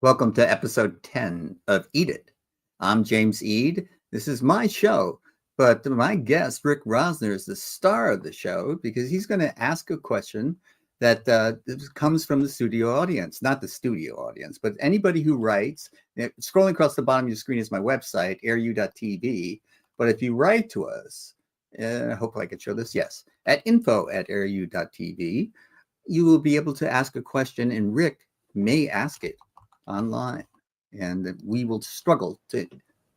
Welcome to episode 10 of Eade It. I'm James Eade. This is my show, but my guest, Rick Rosner, is the star of the show because he's going to ask a question that comes from the studio audience, not the studio audience, but anybody who writes. Scrolling across the bottom of your screen is my website, airu.tv. But if you write to us, hopefully I can show this, yes, at info@airu.tv, you will be able to ask a question and Rick may ask it online, and we will struggle to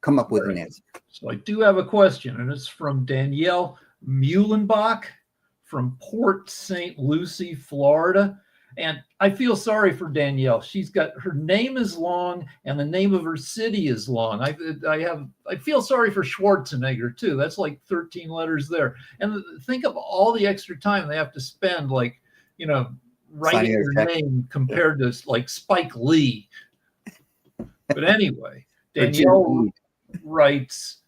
come up with an answer. So I do have a question, and it's from Danielle Muhlenbach from Port St. Lucie, Florida. And I feel sorry for Danielle. She's got, her name is long and the name of her city is long. I feel sorry for Schwarzenegger too. That's like 13 letters there. And think of all the extra time they have to spend, like, you know, writing your name compared to like Spike Lee. But anyway, Danielle writes,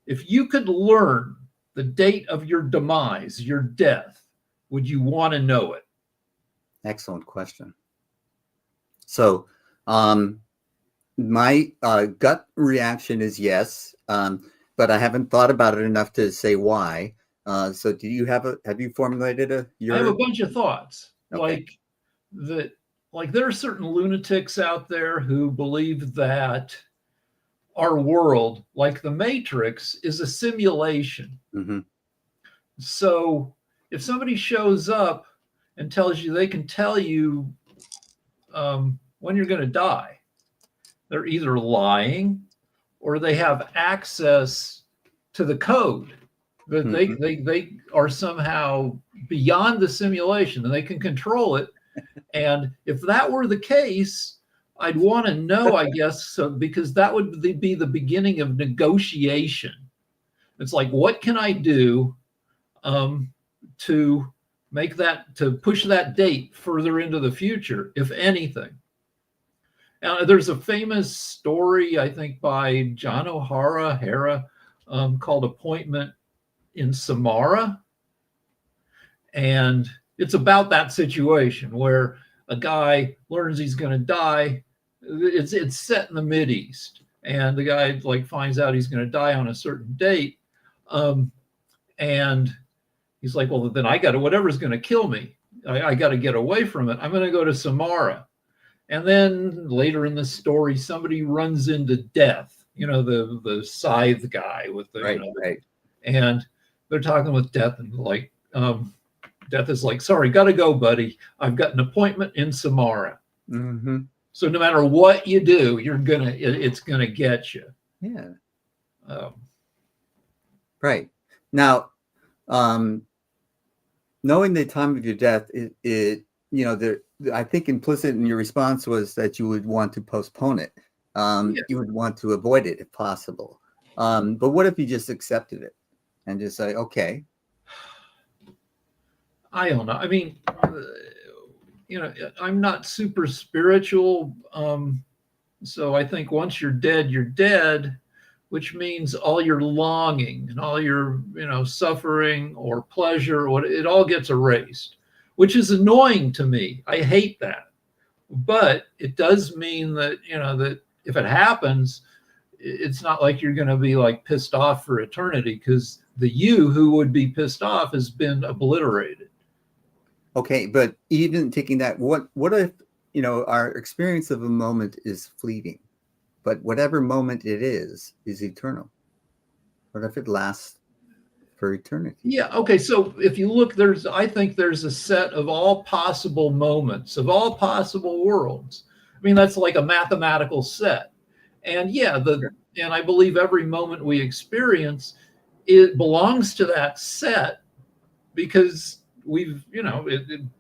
if you could learn the date of your demise, your death, would you want to know it? Excellent question. So my gut reaction is yes, but I haven't thought about it enough to say why. So do you have you formulated I have a bunch of thoughts. Okay. Like there are certain lunatics out there who believe that our world, like the Matrix, is a simulation. Mm-hmm. So if somebody shows up and tells you they can tell you when you're going to die, they're either lying or they have access to the code that they are somehow beyond the simulation and they can control it. And if that were the case, I'd want to know, I guess, so, because that would be the beginning of negotiation. It's like, what can I do to make that, to push that date further into the future, if anything? There's a famous story, I think, by John O'Hara called Appointment in Samara. And it's about that situation where a guy learns he's going to die. It's set in the Mideast, and the guy like finds out he's going to die on a certain date, and he's like, well, then I got to, whatever's going to kill me, I got to get away from it. I'm going to go to Samara. And then later in the story, somebody runs into Death, you know, the scythe guy with the right. And they're talking with Death, and like Death is like, sorry, got to go, buddy. I've got an appointment in Samara. Mm-hmm. So no matter what you do, it's gonna get you. Yeah. Right. Now, knowing the time of your death, I think implicit in your response was that you would want to postpone it. Yes. You would want to avoid it if possible. But what if you just accepted it and just say, okay? I don't know. I mean, I'm not super spiritual. So I think once you're dead, which means all your longing and all your, suffering or pleasure, it all gets erased, which is annoying to me. I hate that. But it does mean that, that if it happens, it's not like you're going to be like pissed off for eternity, because the you who would be pissed off has been obliterated. Okay, but even taking that, what if, our experience of a moment is fleeting, but whatever moment it is eternal? What if it lasts for eternity? Yeah, okay, so if you look, I think there's a set of all possible moments, of all possible worlds. I mean, that's like a mathematical set. And yeah, and I believe every moment we experience, it belongs to that set, because we've,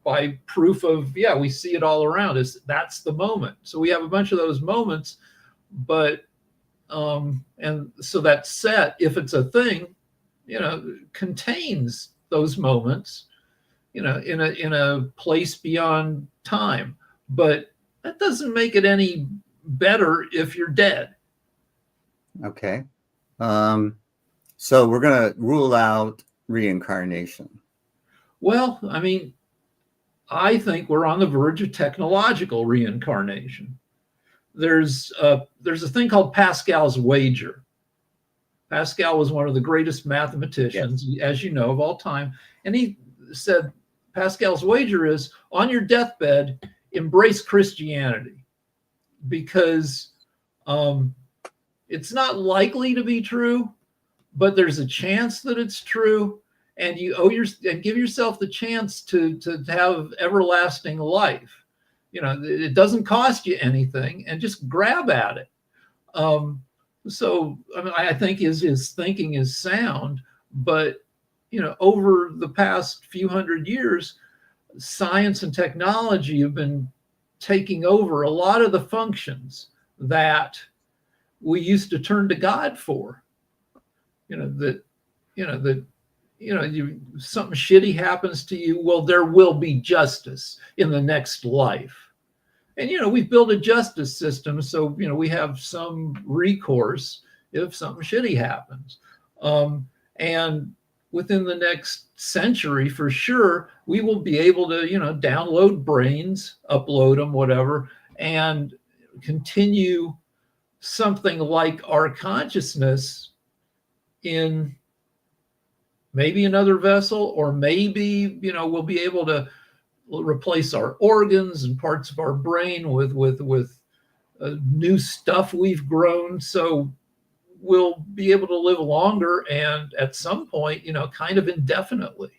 by proof of, we see it all around us. That's the moment. So we have a bunch of those moments, but, and so that set, if it's a thing, contains those moments, in a place beyond time. But that doesn't make it any better if you're dead. Okay. So we're going to rule out reincarnation. Well, I mean, I think we're on the verge of technological reincarnation. there's a thing called Pascal's wager. Pascal was one of the greatest mathematicians, yes, as you know, of all time. And he said, Pascal's wager is, on your deathbed, embrace Christianity, because it's not likely to be true, but there's a chance that it's true, and you and give yourself the chance to have everlasting life. It doesn't cost you anything, and just grab at it. So I mean, I think his thinking is sound, but over the past few hundred years, science and technology have been taking over a lot of the functions that we used to turn to God for. Something shitty happens to you, well, there will be justice in the next life. And, we've built a justice system, so, we have some recourse if something shitty happens. And within the next century, for sure, we will be able to, download brains, upload them, whatever, and continue something like our consciousness in maybe another vessel, or maybe, we'll be able to replace our organs and parts of our brain with new stuff we've grown. So we'll be able to live longer, and at some point, kind of indefinitely.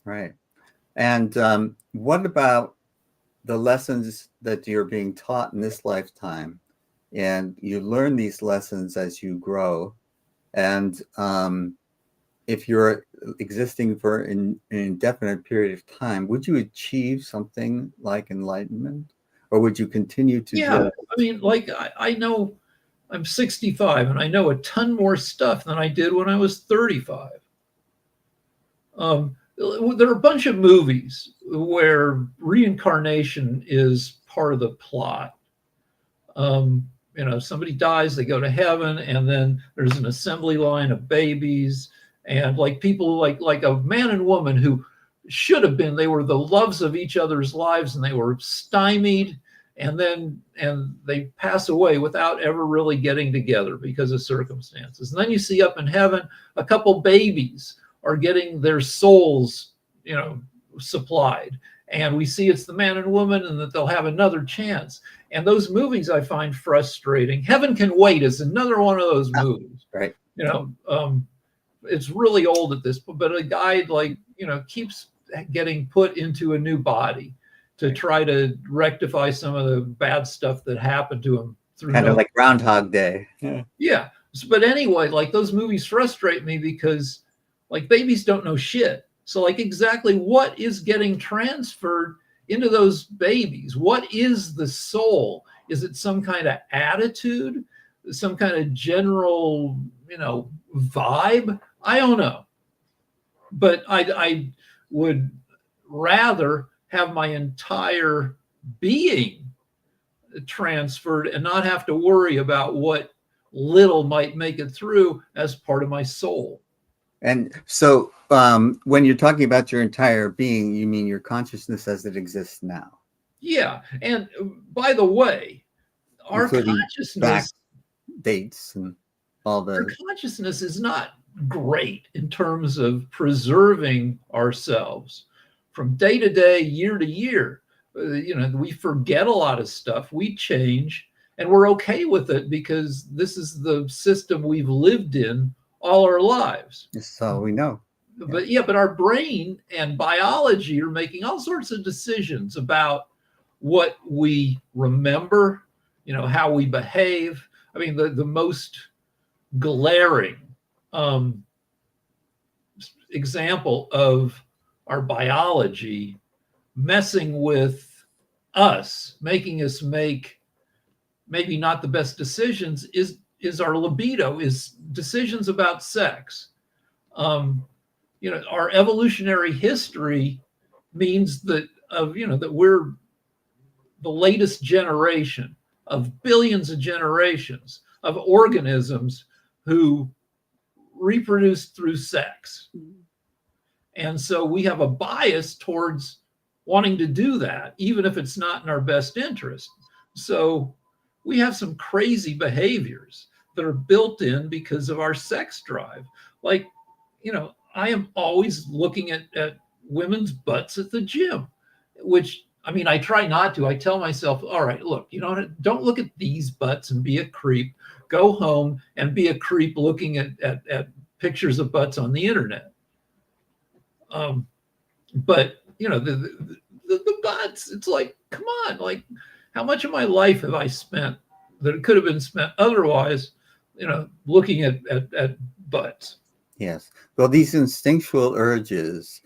Right. And what about the lessons that you're being taught in this lifetime? And you learn these lessons as you grow. And if you're existing for an indefinite period of time, would you achieve something like enlightenment, or would you continue to? Yeah, I mean, like I know I'm 65, and I know a ton more stuff than I did when I was 35. There are a bunch of movies where reincarnation is part of the plot. Somebody dies, they go to heaven, and then there's an assembly line of babies, and like people like a man and woman who should have been, they were the loves of each other's lives, and they were stymied, and they pass away without ever really getting together because of circumstances. And then you see up in heaven, a couple babies are getting their souls, supplied. And we see it's the man and woman, and that they'll have another chance. And those movies I find frustrating. Heaven Can Wait is another one of those movies. Right. It's really old at this point, but a guy keeps getting put into a new body to try to rectify some of the bad stuff that happened to him. Kind of like Groundhog Day. Yeah. But anyway, those movies frustrate me because babies don't know shit. So exactly what is getting transferred into those babies? What is the soul? Is it some kind of attitude? Some kind of general, vibe? I don't know. But I would rather have my entire being transferred and not have to worry about what little might make it through as part of my soul. And so when you're talking about your entire being, you mean your consciousness as it exists now? Yeah. And by the way, our consciousness dates and all the our consciousness is not great in terms of preserving ourselves from day to day, year to year. We forget a lot of stuff, we change, and we're okay with it because this is the system we've lived in all our lives. That's all we know. But our brain and biology are making all sorts of decisions about what we remember, how we behave. I mean, the most glaring example of our biology messing with us, making us make maybe not the best decisions is our libido, is decisions about sex. Our evolutionary history means that that we're the latest generation of billions of generations of organisms who reproduce through sex. And so we have a bias towards wanting to do that, even if it's not in our best interest. So we have some crazy behaviors that are built in because of our sex drive. Like, I am always looking at women's butts at the gym, which, I mean, I try not to. I tell myself, all right, look, don't look at these butts and be a creep. Go home and be a creep looking at pictures of butts on the internet. But the butts, it's like, come on, like, how much of my life have I spent that it could have been spent otherwise, looking at butts? Yes. Well, these instinctual urges,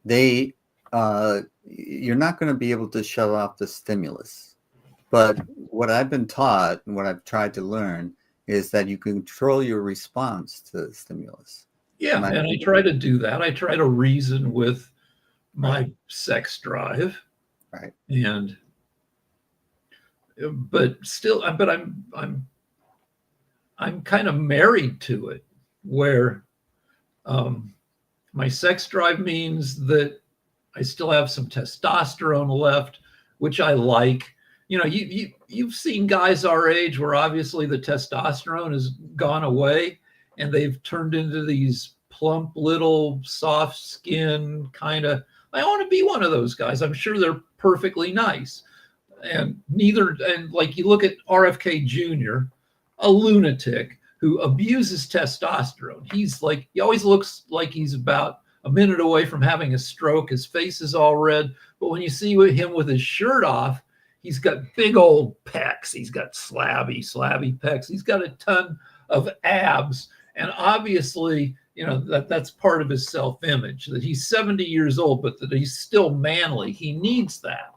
they you're not going to be able to shut off the stimulus. But what I've been taught and what I've tried to learn is that you control your response to the stimulus. Yeah, and I try to do that. I try to reason with my sex drive. Right. But still, I'm kind of married to it, where my sex drive means that I still have some testosterone left, which I like. You've seen guys our age where obviously the testosterone has gone away and they've turned into these plump little soft skin kind of. I want to be one of those guys. I'm sure they're perfectly nice. And like, you look at RFK Jr., a lunatic who abuses testosterone. He always looks like he's about a minute away from having a stroke. His face is all red. But when you see him with his shirt off, he's got big old pecs. He's got slabby pecs. He's got a ton of abs. And obviously, that's part of his self-image, that he's 70 years old, but that he's still manly. He needs that.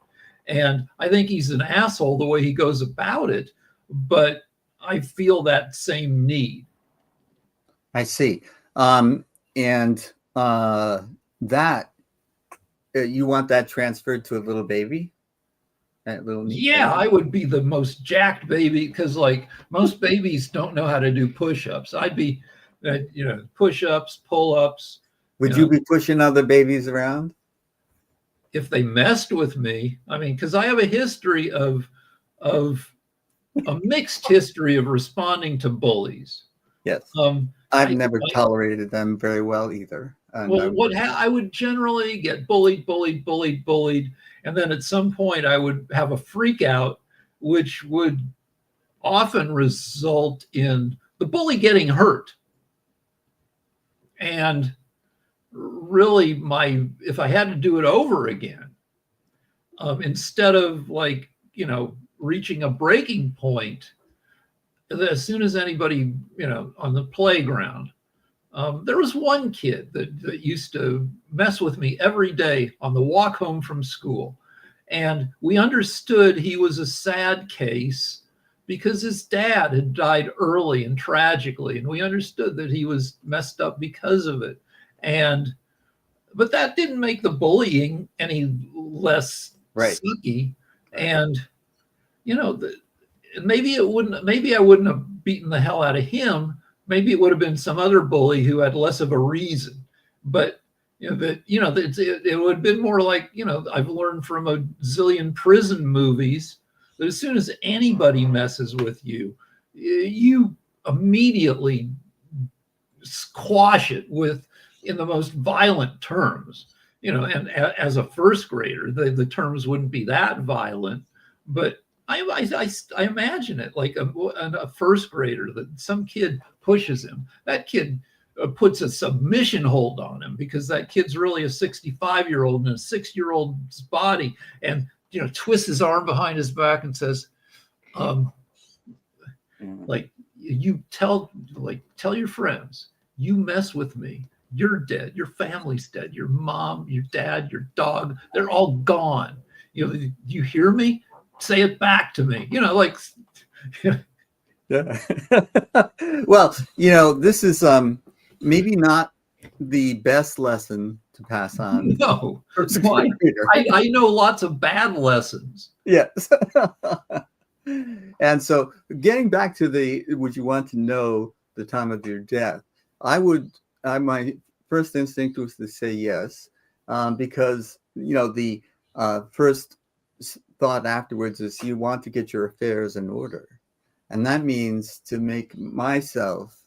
And I think he's an asshole the way he goes about it, but I feel that same need. I see. And that you want that transferred to a little baby? That little baby? I would be the most jacked baby, because like most babies don't know how to do push-ups. I'd be, push-ups, pull-ups. Would you be pushing other babies around? If they messed with me, I mean, because I have a history of a mixed history of responding to bullies. Yes. I've never tolerated them very well either. Well, I would generally get bullied. And then at some point I would have a freak out, which would often result in the bully getting hurt. And really, if I had to do it over again, instead of reaching a breaking point, as soon as anybody, on the playground, there was one kid that used to mess with me every day on the walk home from school. And we understood he was a sad case because his dad had died early and tragically. And we understood that he was messed up because of it. But that didn't make the bullying any less sucky. And, maybe I wouldn't have beaten the hell out of him. Maybe it would have been some other bully who had less of a reason. But, it would have been more like, I've learned from a zillion prison movies that as soon as anybody messes with you, you immediately squash it in the most violent terms. And as a first grader, the terms wouldn't be that violent, but I imagine it like a first grader, that some kid pushes him. That kid puts a submission hold on him because that kid's really a 65-year-old in a 6-year-old's body, and twists his arm behind his back and says, like, you tell your friends, you mess with me, you're dead, your family's dead, your mom, your dad, your dog, they're all gone. You hear me? Say it back to me. Like. Yeah. Well, this is maybe not the best lesson to pass on. No, I know lots of bad lessons. Yes. And so, getting back to would you want to know the time of your death? My first instinct was to say yes, because the first thought afterwards is you want to get your affairs in order. And that means to make myself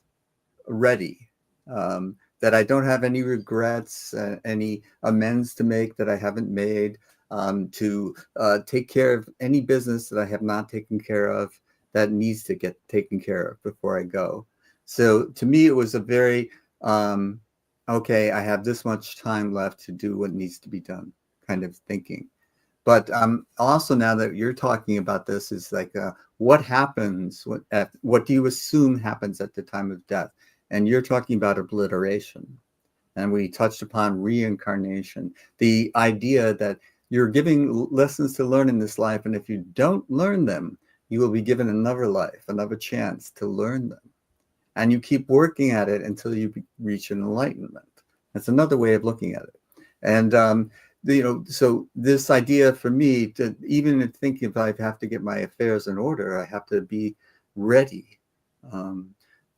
ready, that I don't have any regrets, any amends to make that I haven't made, to take care of any business that I have not taken care of that needs to get taken care of before I go. So to me, it was a very, okay, I have this much time left to do what needs to be done kind of thinking. But also now that you're talking about this is like, what happens, what do you assume happens at the time of death? And you're talking about obliteration. And we touched upon reincarnation, the idea that you're giving lessons to learn in this life. And if you don't learn them, you will be given another life, another chance to learn them. And you keep working at it until you reach an enlightenment. That's another way of looking at it. And, so this idea for me, to even thinking if I have to get my affairs in order, I have to be ready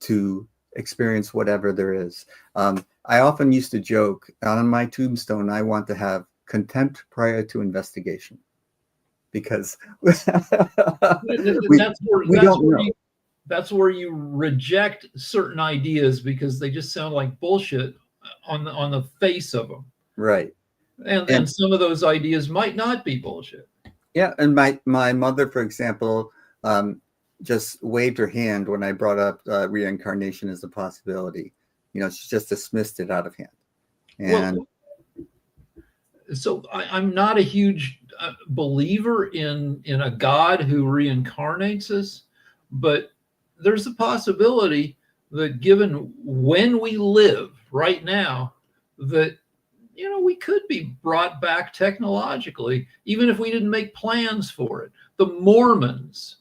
to experience whatever there is. I often used to joke on my tombstone, I want to have contempt prior to investigation, because we don't know. That's where you reject certain ideas because they just sound like bullshit on the face of them. Right. And some of those ideas might not be bullshit. Yeah. And my mother, for example, just waved her hand when I brought up reincarnation as a possibility. She just dismissed it out of hand. And so I'm not a huge believer in a God who reincarnates us, but there's a possibility that given when we live right now, that we could be brought back technologically, even if we didn't make plans for it. The Mormons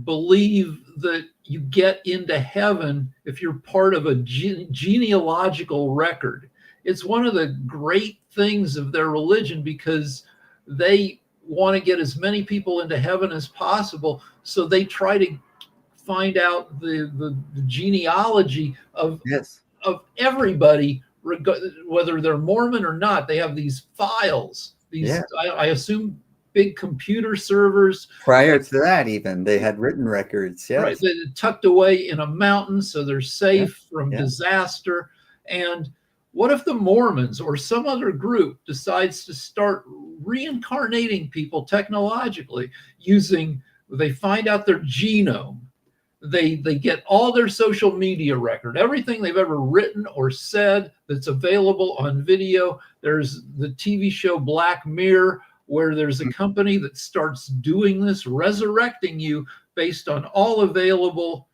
believe that you get into heaven if you're part of a genealogical record. It's one of the great things of their religion because they want to get as many people into heaven as possible. So they try to find out the genealogy of everybody, whether they're Mormon or not. They have these files, I assume big computer servers. Prior to that, even they had written records. Yes. Right, they're tucked away in a mountain so they're safe from disaster. And what if the Mormons or some other group decides to start reincarnating people technologically they find out their genome, they get all their social media record, everything they've ever written or said that's available on video. There's the TV show Black Mirror, where there's a company that starts doing this, resurrecting you based on all available,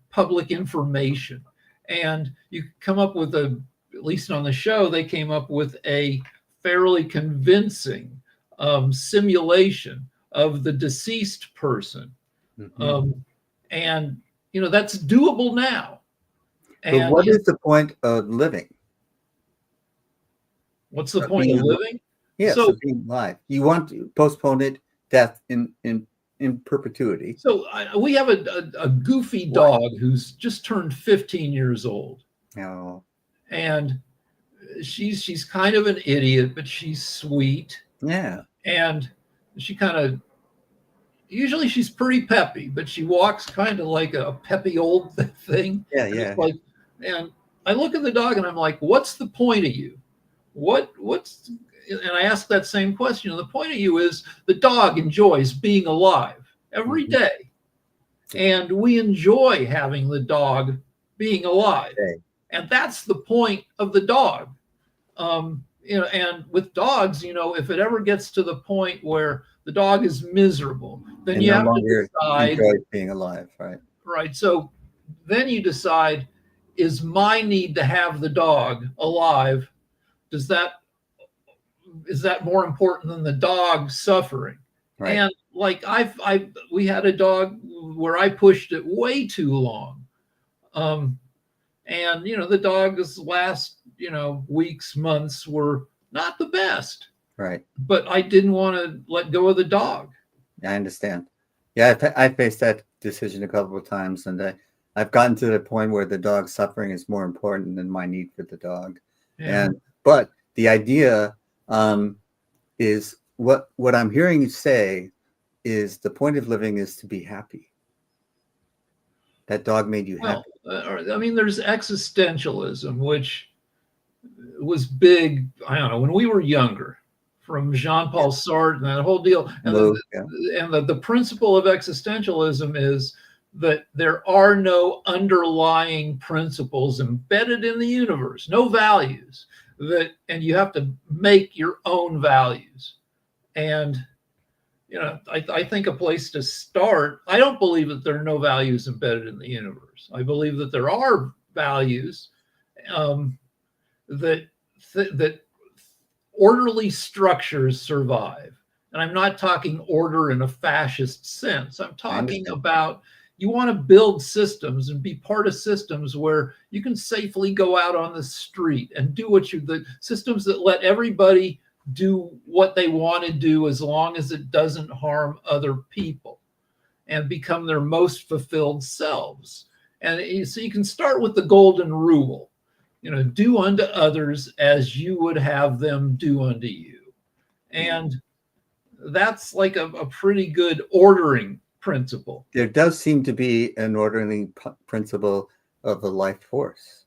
public information. And you come up with at least on the show, they came up with a fairly convincing simulation of the deceased person. And that's doable now. But what is the point of living? What's the point of living? Yes, so being alive. You want to postpone it, death in perpetuity. So we have a goofy dog who's just turned 15 years old. Oh. And she's kind of an idiot, but she's sweet. Yeah. And she usually she's pretty peppy, but she walks kind of like a peppy old thing. Yeah, yeah. And I look at the dog and I'm like, what's the point of you? And I ask that same question. The point of you is the dog enjoys being alive every day. And we enjoy having the dog being alive. And that's the point of the dog. And with dogs, if it ever gets to the point where the dog is miserable, then you have to decide being alive, right? Right. So then you decide, is my need to have the dog alive, is that more important than the dog suffering? Right. And like we had a dog where I pushed it way too long. And the dog's last, weeks, months were not the best. Right. But I didn't want to let go of the dog. I understand. Yeah, I faced that decision a couple of times, and I've gotten to the point where the dog's suffering is more important than my need for the dog. Yeah. But the idea is what I'm hearing you say is the point of living is to be happy. That dog made you happy. Well, I mean, there's existentialism, which was big, I don't know, when we were younger, from Jean-Paul Sartre and that whole deal. And the principle of existentialism is that there are no underlying principles embedded in the universe, no values, and you have to make your own values. And I think a place to start, I don't believe that there are no values embedded in the universe. I believe that there are values that orderly structures survive. And I'm not talking order in a fascist sense. I'm talking about you want to build systems and be part of systems where you can safely go out on the street and do the systems that let everybody do what they want to do as long as it doesn't harm other people and become their most fulfilled selves. And so you can start with the golden rule, do unto others as you would have them do unto you. And that's like a pretty good ordering principle. There does seem to be an ordering principle of a life force.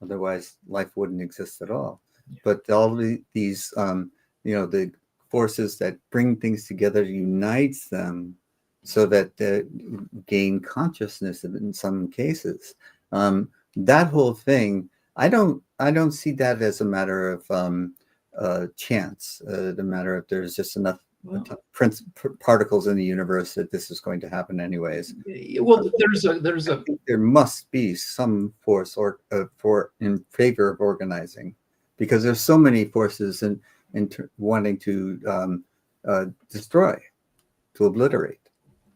Otherwise, life wouldn't exist at all. Yeah. But all these, the forces that bring things together unites them so that they gain consciousness in some cases. That whole thing, I don't see that as a matter of chance. The matter of there's just enough particles in the universe that this is going to happen anyways. Well, there must be some force in favor of organizing, because there's so many forces in wanting to destroy, to obliterate,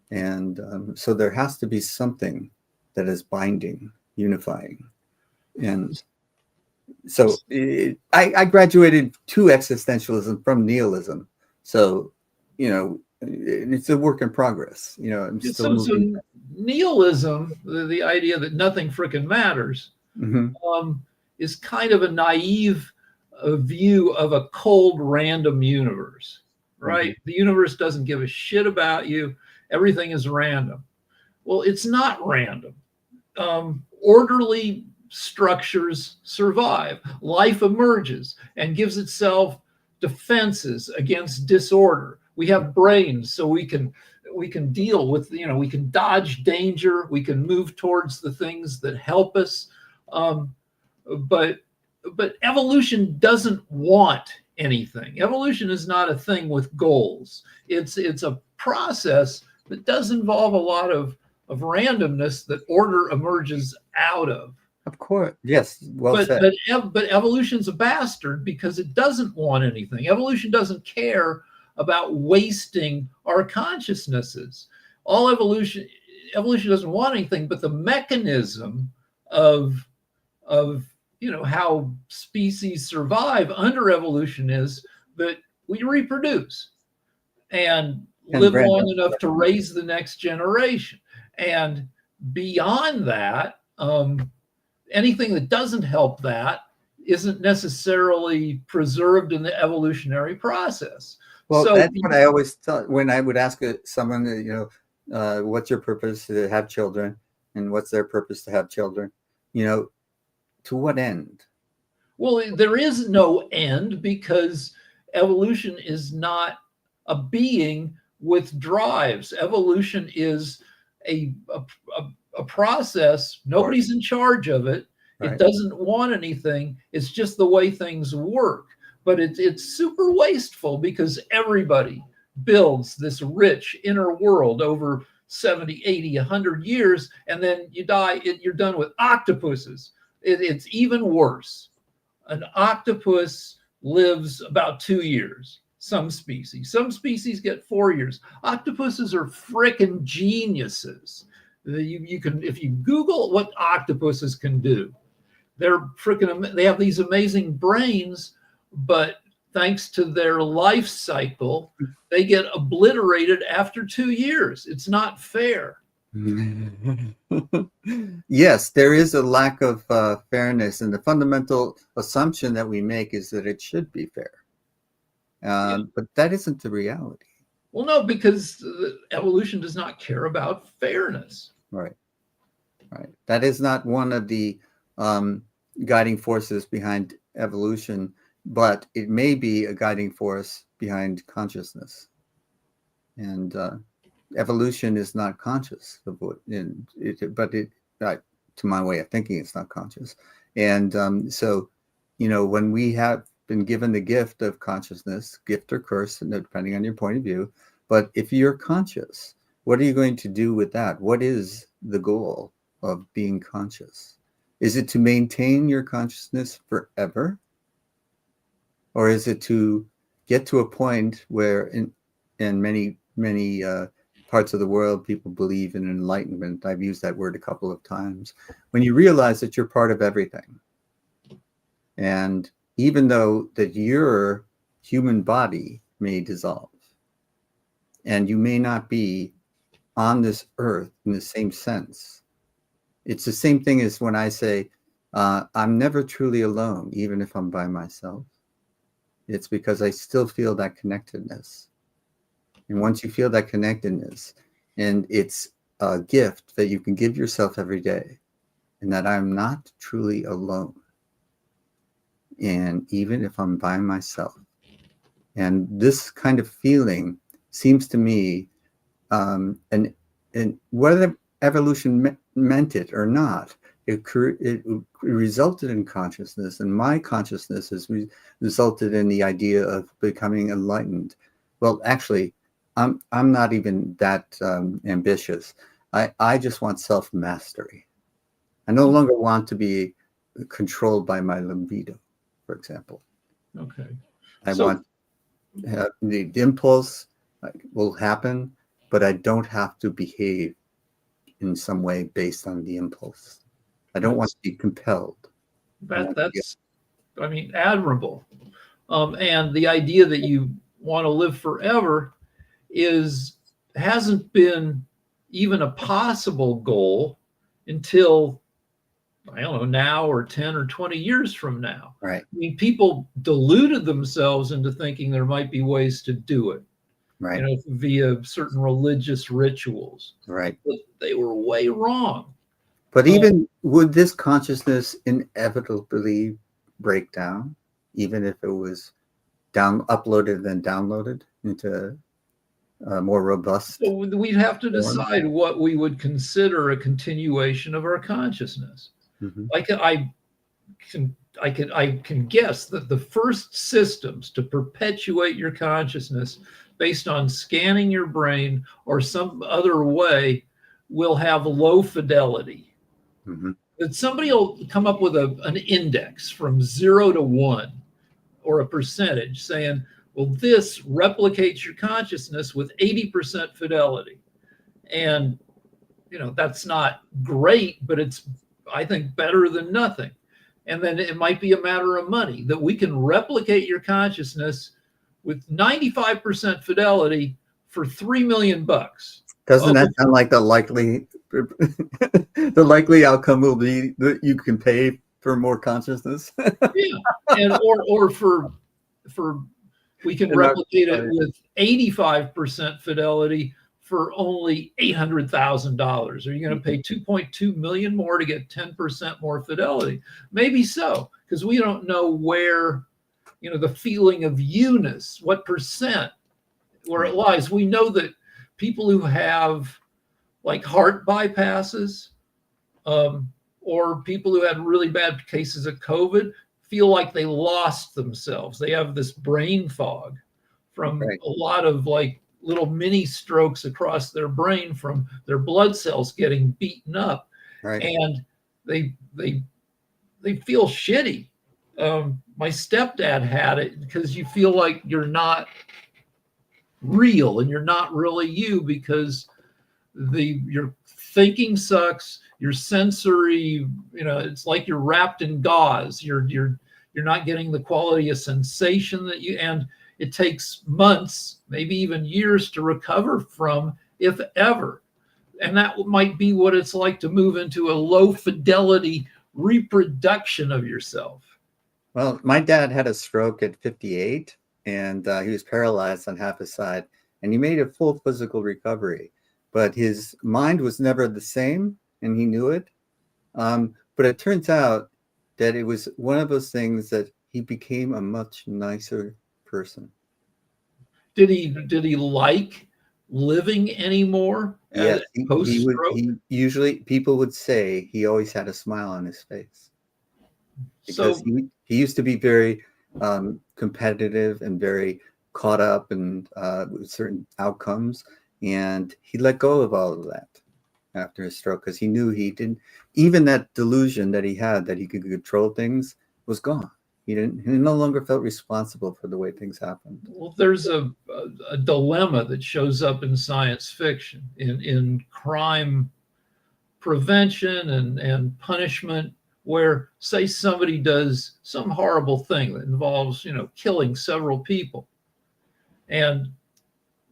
and so there has to be something that is binding, unifying. And so I graduated to existentialism from nihilism. So, it's a work in progress. I'm still so nihilism, the idea that nothing frickin' matters, is kind of a naive view of a cold, random universe, right? Mm-hmm. The universe doesn't give a shit about you. Everything is random. Well, it's not random. Orderly structures survive. Life emerges and gives itself defenses against disorder. We have brains, so we can deal with, we can dodge danger. We can move towards the things that help us. But evolution doesn't want anything. Evolution is not a thing with goals. It's a process that does involve a lot of randomness that order emerges out of. Of course, yes. Well said. But evolution's a bastard because it doesn't want anything. Evolution doesn't care about wasting our consciousnesses. Evolution doesn't want anything, but the mechanism of how species survive under evolution is that we reproduce and live long enough to raise the next generation. And beyond that, anything that doesn't help that isn't necessarily preserved in the evolutionary process. Well, so that's what I always thought when I would ask someone, what's your purpose to have children, and what's their purpose to have children? To what end? Well, there is no end, because evolution is not a being with drives. Evolution is a process. Nobody's in charge of it. Right. It doesn't want anything. It's just the way things work. But it's super wasteful, because everybody builds this rich inner world over 70, 80, 100 years, and then you die. You're done with octopuses. It's even worse. An octopus lives about 2 years. Some species get 4 years. Octopuses are frickin' geniuses. You can, if you Google what octopuses can do, they have these amazing brains, but thanks to their life cycle, they get obliterated after 2 years. It's not fair. Yes, there is a lack of fairness, and the fundamental assumption that we make is that it should be fair. Yeah. But that isn't the reality. Well, no, because evolution does not care about fairness. Right. Right. That is not one of the um, guiding forces behind evolution, but it may be a guiding force behind consciousness. And evolution is not conscious of what, but to my way of thinking, it's not conscious. And so, when we have been given the gift of consciousness, gift or curse, depending on your point of view, but if you're conscious, what are you going to do with that? What is the goal of being conscious? Is it to maintain your consciousness forever? Or is it to get to a point where in many parts of the world, people believe in enlightenment? I've used that word a couple of times. When you realize that you're part of everything. And even though that your human body may dissolve and you may not be on this earth in the same sense, it's the same thing as when I say, I'm never truly alone, even if I'm by myself. It's because I still feel that connectedness. And once you feel that connectedness, and it's a gift that you can give yourself every day, and that I'm not truly alone. And even if I'm by myself. And this kind of feeling seems to me, and whether evolution meant it or not, it resulted in consciousness, and my consciousness has resulted in the idea of becoming enlightened. Well, actually, I'm not even that ambitious. I just want self-mastery. I no longer want to be controlled by my libido, for example. Okay. I want the impulse will happen, but I don't have to behave in some way based on the impulse. I don't want to be compelled. That's admirable. And the idea that you want to live forever hasn't been even a possible goal until, I don't know, now or 10 or 20 years from now. Right. I mean, people deluded themselves into thinking there might be ways to do it. Right. Via certain religious rituals. Right. But they were way wrong. But even would this consciousness inevitably break down, even if it was uploaded and downloaded into a more robust? So we'd have to decide what we would consider a continuation of our consciousness. Mm-hmm. I can guess that the first systems to perpetuate your consciousness based on scanning your brain or some other way will have low fidelity. Mm-hmm. That somebody will come up with an index from 0 to 1 or a percentage saying, well, this replicates your consciousness with 80% fidelity. And, that's not great, but it's, I think, better than nothing. And then it might be a matter of money that we can replicate your consciousness with 95% fidelity for $3 million. Doesn't that sound like the likely outcome will be that you can pay for more consciousness? Yeah, and or for we can replicate it with 85% fidelity for only $800,000. Are you going to pay 2.2 million more to get 10% more fidelity? Maybe so, because we don't know where, the feeling of you-ness, what percent, where it lies. We know that people who have like heart bypasses, or people who had really bad cases of COVID feel like they lost themselves. They have this brain fog from a lot of like little mini strokes across their brain from their blood cells getting beaten up. Right. And they feel shitty. My stepdad had it because you feel like you're not real and you're not really you because your thinking sucks, your sensory, it's like you're wrapped in gauze. You're not getting the quality of sensation and it takes months, maybe even years to recover from, if ever. And that might be what it's like to move into a low fidelity reproduction of yourself. Well, my dad had a stroke at 58, and he was paralyzed on half his side, and he made a full physical recovery, but his mind was never the same, and he knew it. But it turns out that it was one of those things that he became a much nicer person. Did he like living anymore Yes, post he would. stroke? He usually, people would say he always had a smile on his face, because So he used to be very competitive and very caught up in with certain outcomes, and he let go of all of that after his stroke, because he knew he didn't, even that delusion that he had that he could control things was gone. He no longer felt responsible for the way things happened. well, there's a dilemma that shows up in science fiction, in crime prevention and punishment, where say somebody does some horrible thing that involves killing several people, and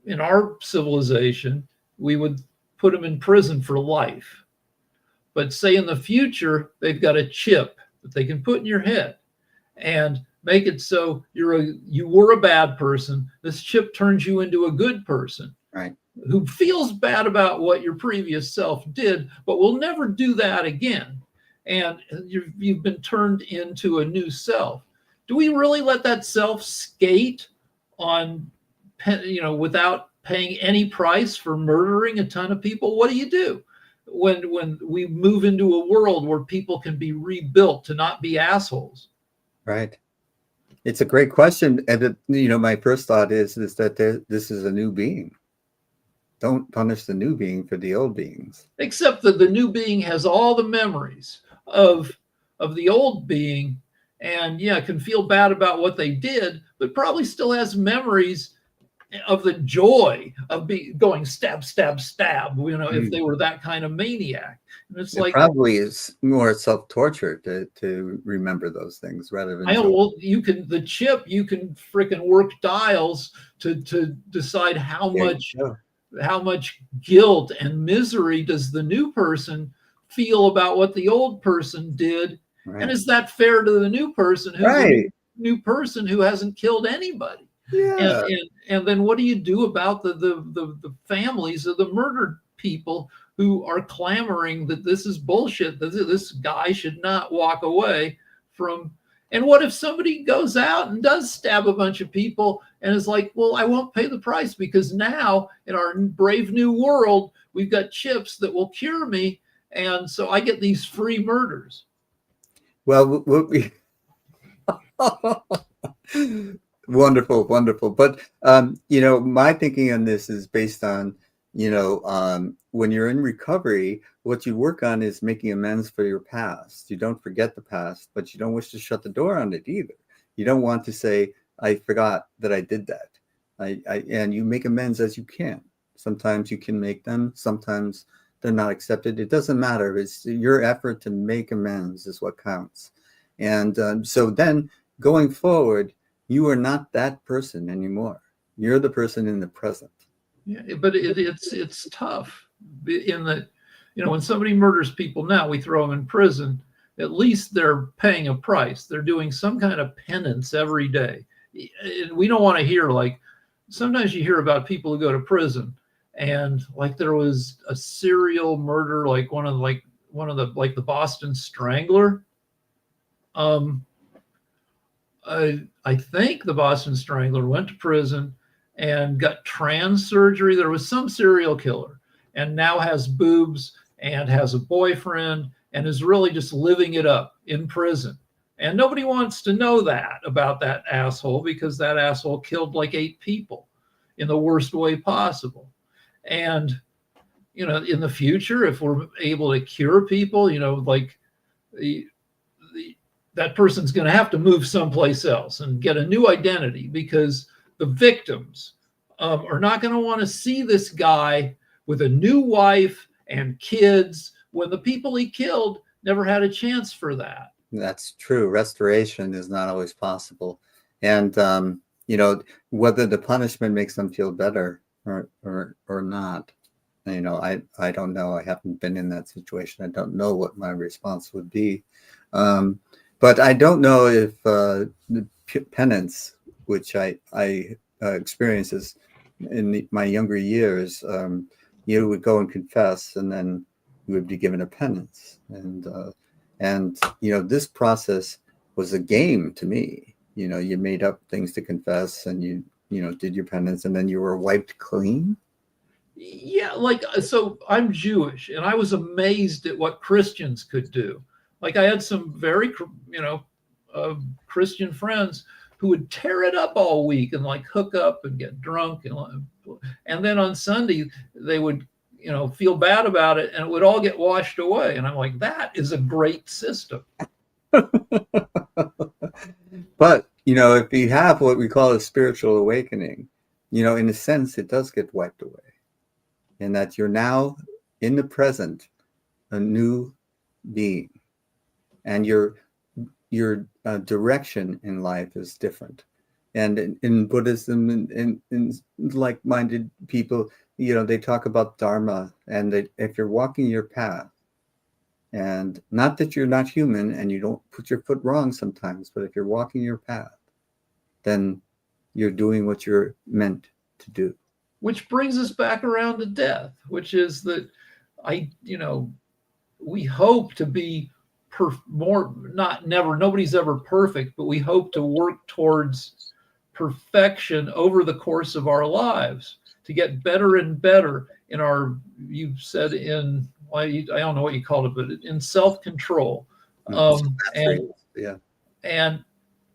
in our civilization we would put them in prison for life. But say in the future they've got a chip that they can put in your head and make it so you were a bad person. This chip turns you into a good person, Right. who feels bad about what your previous self did, but will never do that again. And you've been turned into a new self. Do we really let that self skate on, without paying any price for murdering a ton of people? What do you do when we move into a world where people can be rebuilt to not be assholes? Right. It's a great question, and my first thought is that this is a new being. Don't punish the new being for the old beings. Except that the new being has all the memories of the old being, and can feel bad about what they did, but probably still has memories of the joy of going stab, stab, stab, if they were that kind of maniac. And it's It like, probably is more self-torture to remember those things rather than joy. well, you can freaking work dials to decide how There you much go. guilt and misery does the new person feel about what the old person did. Right. And is that fair to the new person who's Right. a new person who hasn't killed anybody? Yeah. And then what do you do about the families of the murdered people who are clamoring that this is bullshit, that this guy should not walk away from? And what if somebody goes out and does stab a bunch of people and is like, well, I won't pay the price because now in our brave new world, we've got chips that will cure me. And so I get these free murders. Well, wonderful, wonderful. But my thinking on this is based on, when you're in recovery, what you work on is making amends for your past. You don't forget the past, but you don't wish to shut the door on it either. You don't want to say, I forgot that I did that. And you make amends as you can. Sometimes you can make them, sometimes they're not accepted. It doesn't matter. It's your effort to make amends is what counts. And so then going forward, you are not that person anymore. You're the person in the present. Yeah, but it's tough in that, when somebody murders people now, we throw them in prison. At least they're paying a price. They're doing some kind of penance every day. We don't want to hear, like, sometimes you hear about people who go to prison and like there was a serial murder, like one of the Boston Strangler. I think the Boston Strangler went to prison and got trans surgery. There was some serial killer and now has boobs and has a boyfriend and is really just living it up in prison. And nobody wants to know that about that asshole, because that asshole killed like 8 people in the worst way possible. And, in the future, if we're able to cure people, like that person's going to have to move someplace else and get a new identity, because the victims are not going to want to see this guy with a new wife and kids when the people he killed never had a chance for that. That's true. Restoration is not always possible. And, whether the punishment makes them feel better or not, I don't know. I haven't been in that situation. I don't know what my response would be. But I don't know if the penance which I experiences in my younger years. You would go and confess, and then you would be given a penance, and this process was a game to me. You made up things to confess, and you did your penance, and then you were wiped clean. Yeah, so I'm Jewish, and I was amazed at what Christians could do. Like I had some very, Christian friends who would tear it up all week and like hook up and get drunk, and then on Sunday they would, feel bad about it, and it would all get washed away. And I'm like, that is a great system. But if you have what we call a spiritual awakening, in a sense, it does get wiped away. And that you're now in the present, a new being, and your direction in life is different. And in Buddhism and in like-minded people, they talk about Dharma, and that if you're walking your path, and not that you're not human and you don't put your foot wrong sometimes, but if you're walking your path, then you're doing what you're meant to do. Which brings us back around to death, which is that we hope to be nobody's ever perfect, but we hope to work towards perfection over the course of our lives to get better and better in you said I don't know what you called it, but in self-control. And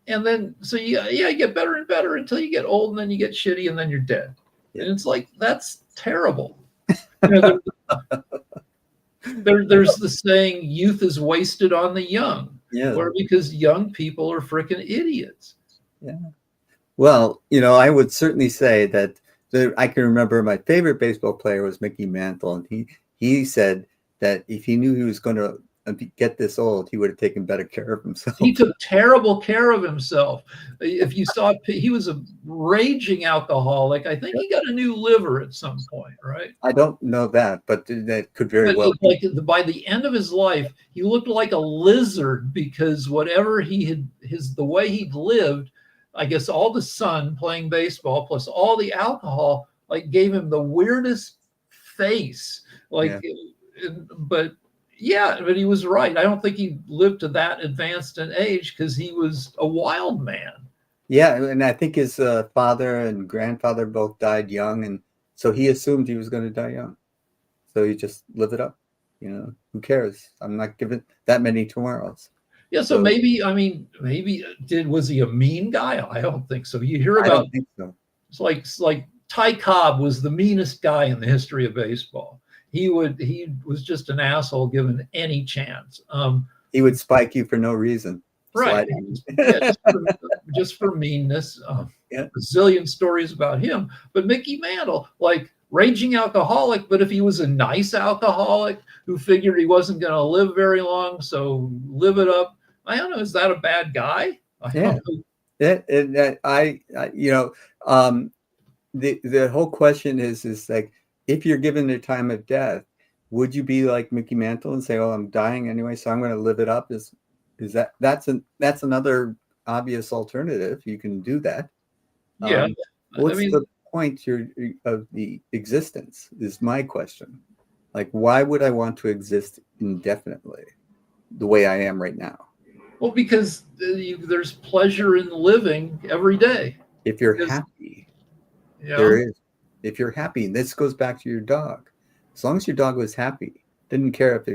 then so you get better and better until you get old, and then you get shitty, and then you're dead. Yeah. And it's like, that's terrible. There's the saying, youth is wasted on the young. Yeah. Because young people are freaking idiots. Yeah. Well, I would certainly say that I can remember my favorite baseball player was Mickey Mantle, and he said that if he knew he was going to get this old, he would have taken better care of himself. He took terrible care of himself. If you saw, he was a raging alcoholic. I think he got a new liver at some point, right? I don't know that, but that could very well be. Like by the end of his life, he looked like a lizard, because whatever the way he'd lived, I guess all the sun playing baseball plus all the alcohol, like gave him the weirdest face. But he was right. I don't think he lived to that advanced an age, because he was a wild man. Yeah, and I think his father and grandfather both died young, and so he assumed he was going to die young. So he just lived it up. Who cares? I'm not giving that many tomorrows. Yeah, so maybe was he a mean guy? I don't think so. You hear about, I don't think so. It's like Ty Cobb was the meanest guy in the history of baseball. He was just an asshole given any chance. He would spike you for no reason. Right. Just for meanness. A zillion stories about him. But Mickey Mantle, like raging alcoholic, but if he was a nice alcoholic who figured he wasn't going to live very long, so live it up. I don't know. Is that a bad guy? The whole question is like, if you're given the time of death, would you be like Mickey Mantle and say, "Oh, I'm dying anyway, so I'm going to live it up"? That's another obvious alternative. You can do that. Yeah. What's the point of the existence? Is my question. Like, why would I want to exist indefinitely, the way I am right now? Well, because there's pleasure in living every day. If you're happy, there is. If you're happy, this goes back to your dog. As long as your dog was happy, didn't care if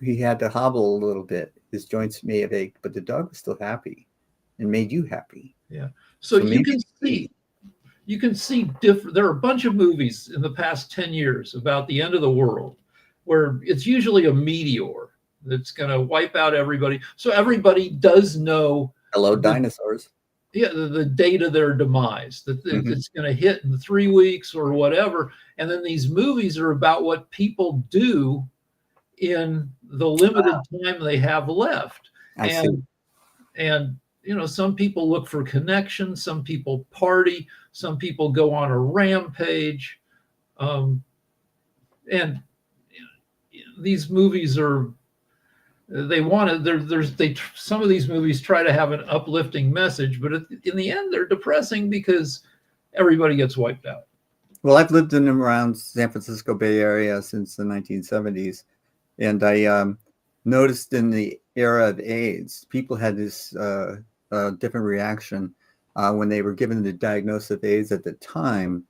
he had to hobble a little bit, his joints may have ached, but the dog was still happy and made you happy. Yeah. So you can see different. There are a bunch of movies in the past 10 years about the end of the world, where it's usually a meteor that's going to wipe out everybody. So everybody does know. Hello, dinosaurs. The date of their demise, that it's going to hit in 3 weeks or whatever. And then these movies are about what people do in the limited time they have left. And some people look for connection, some people party, some people go on a rampage. And these movies are, they want to. Some of these movies try to have an uplifting message, but in the end, they're depressing because everybody gets wiped out. Well, I've lived in and around San Francisco Bay Area since the 1970s, and I noticed in the era of AIDS, people had this different reaction when they were given the diagnosis of AIDS. At the time,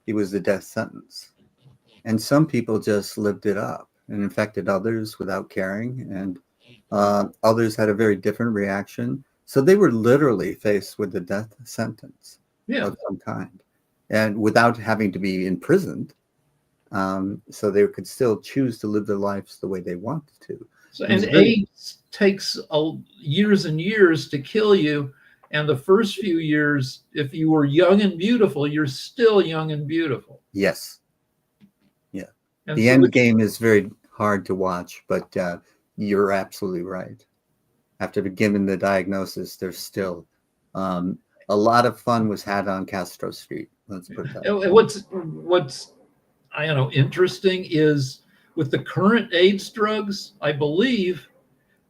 it was the death sentence, and some people just lived it up and infected others without caring, and others had a very different reaction. So they were literally faced with the death sentence of some kind, and without having to be imprisoned. So they could still choose to live their lives the way they wanted to. So, and AIDS takes years and years to kill you. And the first few years, if you were young and beautiful, you're still young and beautiful. Yes. Yeah. And the end game is very hard to watch, but you're absolutely right. After given the diagnosis, there's still a lot of fun was had on Castro Street. Let's put that. What's I don't know interesting is with the current AIDS drugs, I believe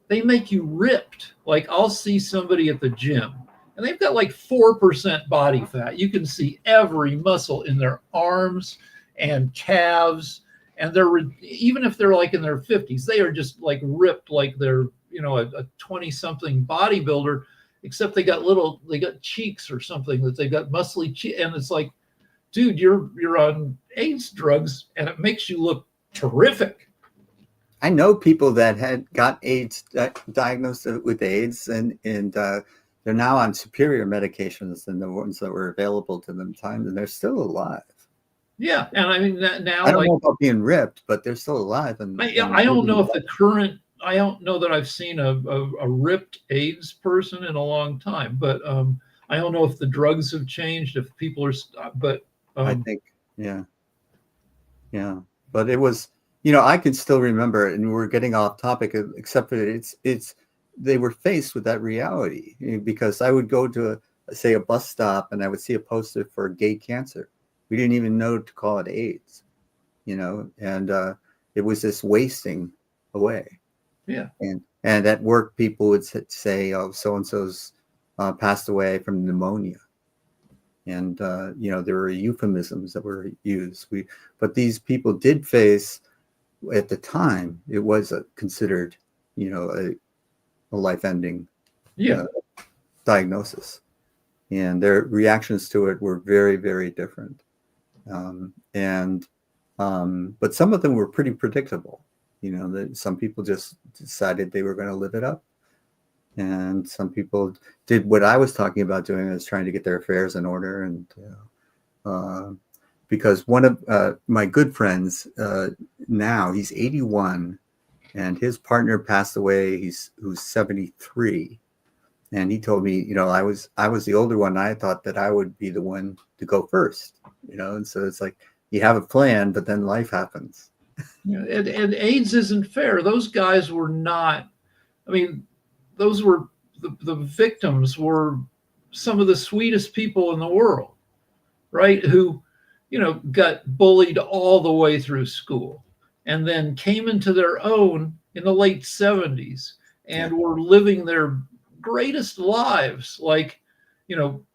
they make you ripped. Like I'll see somebody at the gym and they've got like 4% body fat. You can see every muscle in their arms and calves. And they're, even if they're like in their 50s, they are just like ripped like they're, you know, a 20-something bodybuilder, except they got cheeks or something, that they got muscly cheeks. And it's like, dude, you're on AIDS drugs and it makes you look terrific. I know people that had got AIDS, diagnosed with AIDS, and they're now on superior medications than the ones that were available to them at the time, and they're still alive. Yeah, and I mean now I don't know about being ripped, but they're still alive. And I don't know if the current. I don't know that I've seen a ripped AIDS person in a long time, but I don't know if the drugs have changed, if people are. But I think, yeah. But it was, you know, I can still remember, and we're getting off topic, except for it's they were faced with that reality, because I would go to say a bus stop and I would see a poster for gay cancer. We didn't even know to call it AIDS, you know, and it was this wasting away. Yeah. And at work, people would say, oh, so-and-so's passed away from pneumonia. And, you know, there were euphemisms that were used. But these people did face, at the time, it was considered, you know, a life-ending diagnosis. And their reactions to it were very, very different. But some of them were pretty predictable. You know, that some people just decided they were going to live it up. And some people did what I was talking about doing, is trying to get their affairs in order. And because one of my good friends now, he's 81, and his partner passed away. Who's 73, and he told me, you know, I was the older one. I thought that I would be the one to go first, you know. And so it's like you have a plan, but then life happens. And AIDS isn't fair. Those guys were not. I mean, those were the victims were some of the sweetest people in the world, right? Who, you know, got bullied all the way through school and then came into their own in the late 70s and were living their greatest lives. Like, you know,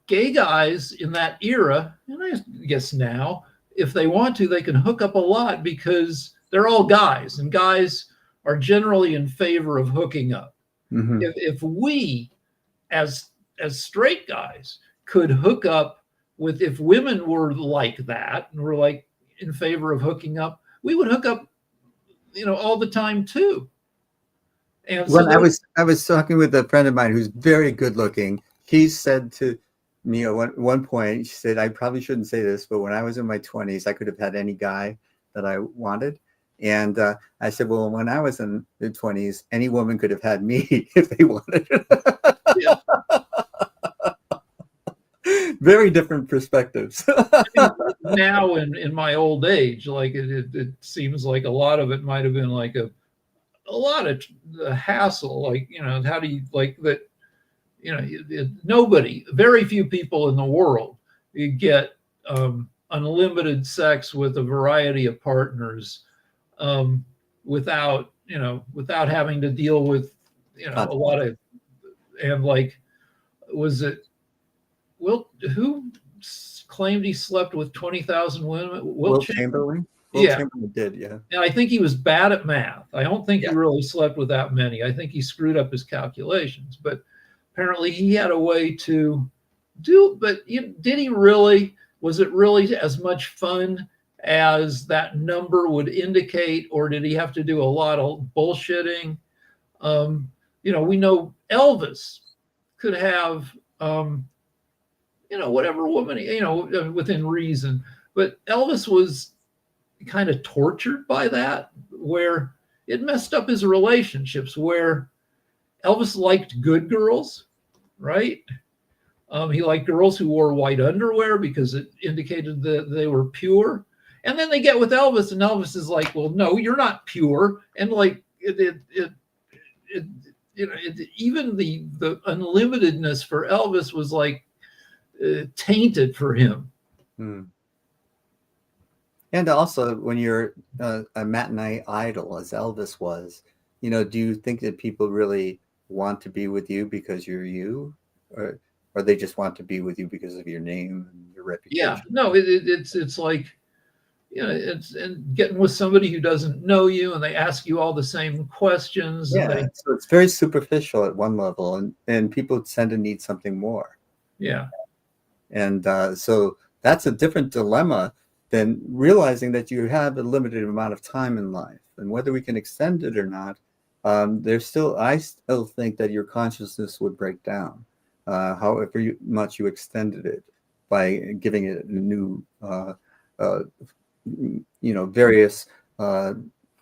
gay guys in that era, and I guess now, if they want to, they can hook up a lot because they're all guys, and guys are generally in favor of hooking up. Mm-hmm. If we, as straight guys, could hook up with, if women were like that and were like in favor of hooking up, we would hook up, you know, all the time too. And well, I was talking with a friend of mine who's very good looking. He said to me at one point, she said, I probably shouldn't say this, but when I was in my 20s, I could have had any guy that I wanted. And I said, well, when I was in the 20s, any woman could have had me if they wanted. Yeah. Very different perspectives. Now in my old age, like it seems like a lot of it might have been like a lot of the hassle. Like, you know, how do you like that? You know, nobody, very few people in the world, you get unlimited sex with a variety of partners, without, without having to deal with, a lot of, and like, was it who claimed he slept with 20,000 women? Will Chamberlain? Will Chamberlain did, yeah. And I think he was bad at math. I don't think he Yeah. really slept with that many. I think he screwed up his calculations, but apparently he had a way to do, but did he really? Was it really as much fun as that number would indicate, or did he have to do a lot of bullshitting? We know Elvis could have, whatever woman, within reason, but Elvis was kind of tortured by that, where it messed up his relationships, where Elvis liked good girls, right? He liked girls who wore white underwear because it indicated that they were pure. And then they get with Elvis, and Elvis is like, "Well, no, you're not pure." And like even the unlimitedness for Elvis was like tainted for him. And also, when you're a matinee idol, as Elvis was, do you think that people really want to be with you because you're you, or they just want to be with you because of your name and your reputation? Yeah, no, it's like, it's and getting with somebody who doesn't know you, and they ask you all the same questions. Yeah, so it's very superficial at one level, and people tend to need something more. Yeah, and so that's a different dilemma than realizing that you have a limited amount of time in life, and whether we can extend it or not. I still think that your consciousness would break down, however much you extended it by giving it a new, various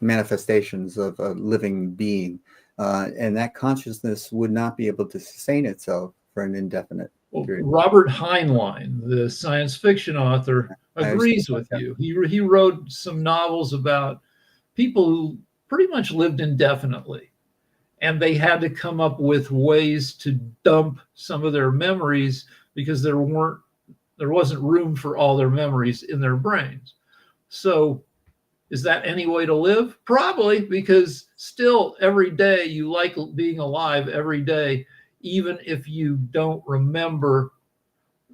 manifestations of a living being, and that consciousness would not be able to sustain itself for an indefinite period. Robert Heinlein, the science fiction author, agrees with you. He wrote some novels about people who pretty much lived indefinitely, and they had to come up with ways to dump some of their memories because there wasn't room for all their memories in their brains. So is that any way to live? Probably, because still every day you like being alive every day, even if you don't remember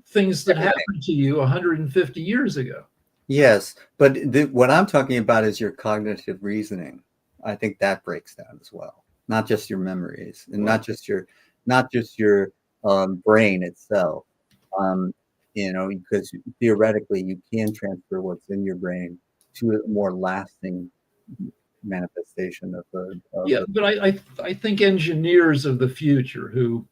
things that happened to you 150 years ago. Yes, but what I'm talking about is your cognitive reasoning. I think that breaks down as well, not just your memories, and not just your brain itself. Because theoretically you can transfer what's in your brain to a more lasting manifestation of but I think engineers of the future who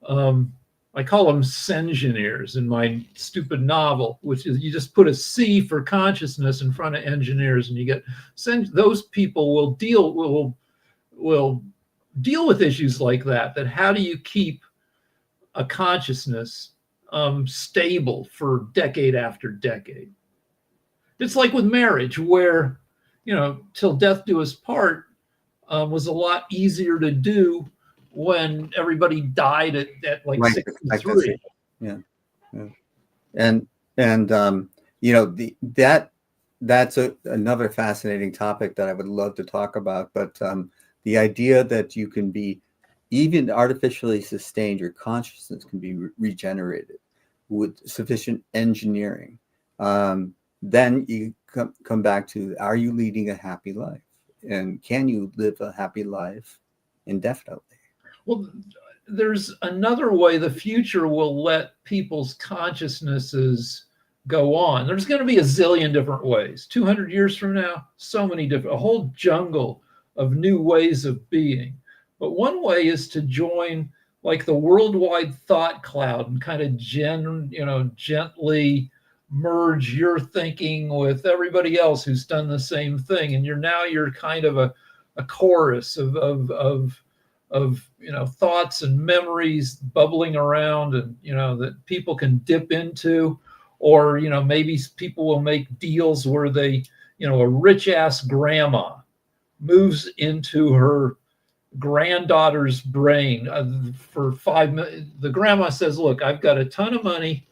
I call them sengineers in my stupid novel, which is you just put a C for consciousness in front of engineers, and you get those people will deal with issues like that. That how do you keep a consciousness stable for decade after decade? It's like with marriage, where till death do us part was a lot easier to do when everybody died at like 63. Yeah. And that's another fascinating topic that I would love to talk about. But the idea that you can be even artificially sustained, your consciousness can be regenerated with sufficient engineering. Then you come back to, are you leading a happy life? And can you live a happy life indefinitely? Well, there's another way the future will let people's consciousnesses go on. There's going to be a zillion different ways. 200 years from now, so many different, a whole jungle of new ways of being. But one way is to join like the worldwide thought cloud and kind of gently merge your thinking with everybody else who's done the same thing. And you're kind of a chorus of thoughts and memories bubbling around, and that people can dip into, or maybe people will make deals where they a rich ass grandma moves into her granddaughter's brain for $5 million. The grandma says, "Look, I've got a ton of money.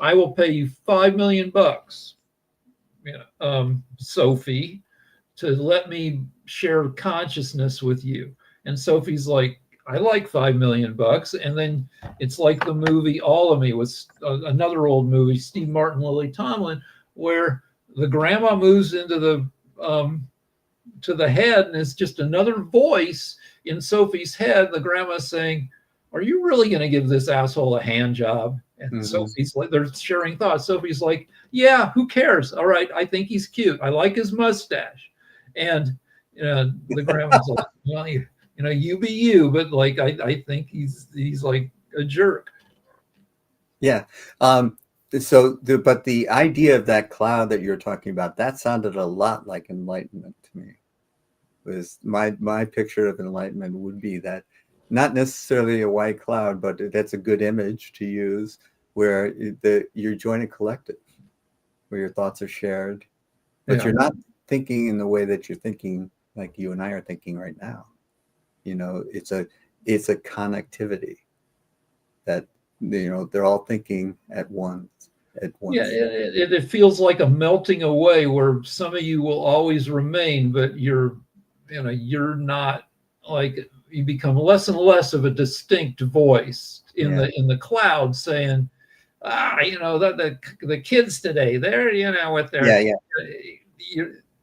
I will pay you $5 million, Sophie, let me share consciousness with you. And Sophie's like, I like $5 million. And then it's like the movie All of Me with another old movie, Steve Martin, Lily Tomlin, where the grandma moves into the to the head, and it's just another voice in Sophie's head. The grandma's saying, "Are you really going to give this asshole a hand job?" And Sophie's like, they're sharing thoughts. Sophie's like, "Yeah, who cares? All right, I think he's cute. I like his mustache." And the grandma's like, "Well, you be you, but like I think he's like a jerk." Yeah. But the idea of that cloud that you're talking about, that sounded a lot like enlightenment to me. Was my picture of enlightenment would be that, not necessarily a white cloud, but that's a good image to use, where you join a collective, where your thoughts are shared, but you're not thinking in the way that you're thinking, like you and I are thinking right now. It's a connectivity that, they're all thinking at once. Yeah, it feels like a melting away where some of you will always remain, but you're not, like, you become less and less of a distinct voice in the cloud saying, the kids today, they're, with their,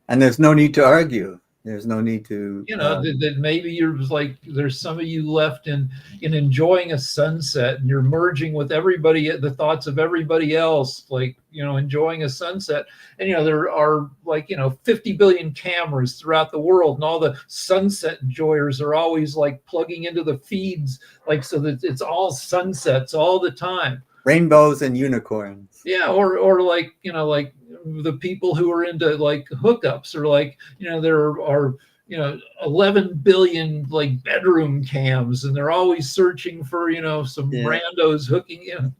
and there's no need to argue. There's no need to, that maybe you're like, there's some of you left in enjoying a sunset, and you're merging with everybody, the thoughts of everybody else, like, enjoying a sunset. And, there are like, 50 billion cameras throughout the world, and all the sunset enjoyers are always like plugging into the feeds, like, so that it's all sunsets all the time. Rainbows and unicorns. Yeah. Or like, like the people who are into like hookups, or like, there are 11 billion like bedroom cams, and they're always searching for some randos hooking in.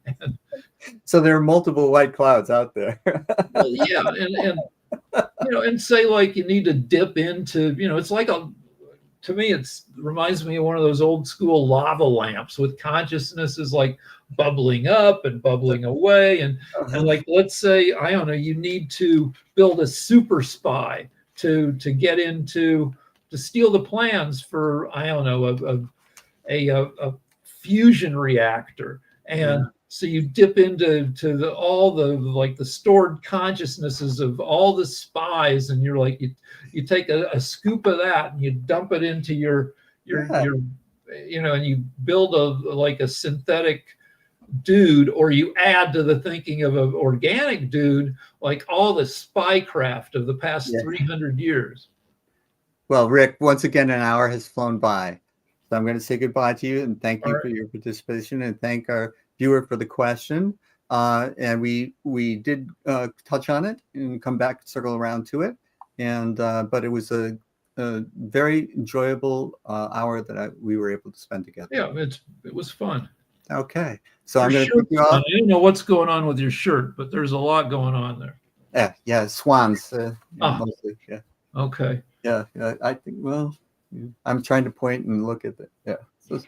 So there are multiple white clouds out there. Well, yeah, and and say like you need to dip into, it's like to me, it reminds me of one of those old school lava lamps with consciousness is like bubbling up and bubbling away. And like, let's say, I don't know, you need to build a super spy to get into, to steal the plans for, I don't know, a fusion reactor. And so you dip into all the like the stored consciousnesses of all the spies, and you're like, you take a scoop of that and you dump it into your and you build a synthetic dude, or you add to the thinking of an organic dude, like all the spycraft of the past 300 years. Well, Rick, once again, an hour has flown by. So I'm going to say goodbye to you and thank you for your participation, and thank our viewer for the question. And we did touch on it and come back, circle around to it. And but it was a very enjoyable hour that we were able to spend together. Yeah, it was fun. Okay, so I'm going to pick you off. I don't know what's going on with your shirt, but there's a lot going on there. Yeah, swans mostly. Yeah. Okay. Yeah, I think. Well, I'm trying to point and look at it. Yeah. So,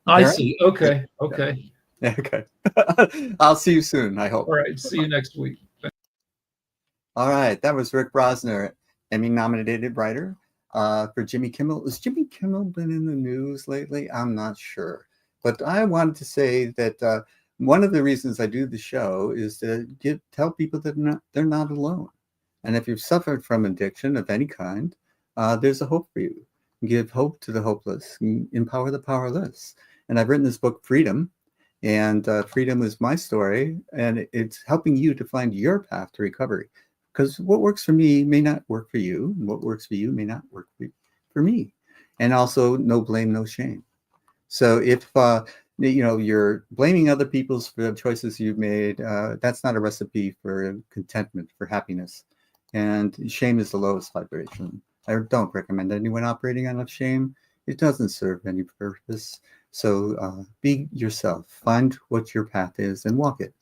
I see. Okay. Okay. Yeah, okay. I'll see you soon, I hope. All right. See you next week. All right. That was Rick Rosner, Emmy-nominated writer for Jimmy Kimmel. Has Jimmy Kimmel been in the news lately? I'm not sure. But I wanted to say that one of the reasons I do the show is to tell people that they're not alone. And if you've suffered from addiction of any kind, there's a hope for you. Give hope to the hopeless, empower the powerless. And I've written this book, Freedom, and Freedom is my story, and it's helping you to find your path to recovery. Because what works for me may not work for you, and what works for you may not work for me. And also, no blame, no shame. So if you're blaming other people for the choices you've made, that's not a recipe for contentment, for happiness. And shame is the lowest vibration. I don't recommend anyone operating out of shame. It doesn't serve any purpose. So be yourself. Find what your path is and walk it.